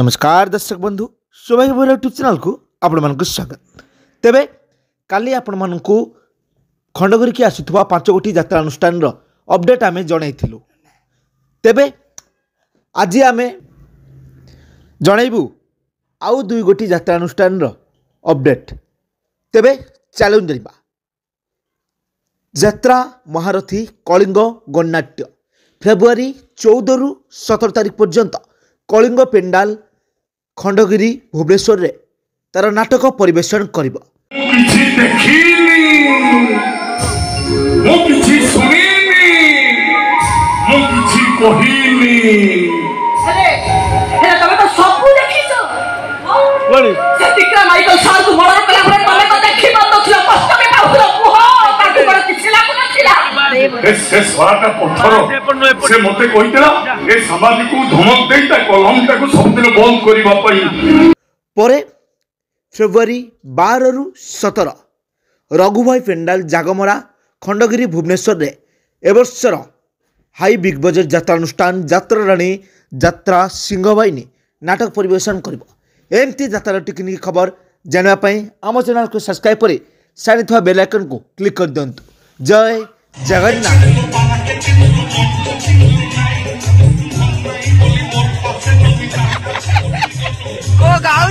नमस्कार दर्शक बंधु सौभाग्य भैरव यूट्यूब चैनल को आपण स्वागत। तेबे काली आपण मानकु खंडगिरी की आसुवा 5 गोटी यात्रा अनुष्ठान अपडेट आमे जणाइथिलु। तेबे आज आमे जणाइबु आउ 2 गोटी यात्रा अनुष्ठान अपडेट। तेबे चलून जाइबा। यात्रा महारथी कलिंग गणनाट्य फेब्रुआरी 14 रु 17 तारिख पर्यंत कलिंग पेंडाल खंडगिरी भुवनेश्वर रे तार नाटक परिवेशन करिबो। फेब्रुआरी 12 रु 17 रघुभाई पेंडाल जागमरा खंडगिरी भुवनेश्वर रे एवर्षर हाई बिग बजेट यात्रा अनुष्ठान यात्रा राणी यात्रा सिंहवाहिनी नाटक परिवेशन करिबो। एमती यात्रा टेक्निक खबर जानवा पई आम चैनल को सब्सक्राइब करी साइड थवा बेल आइकन को क्लिक कर दियंतु। जय जगन्नाथ। को गाउँ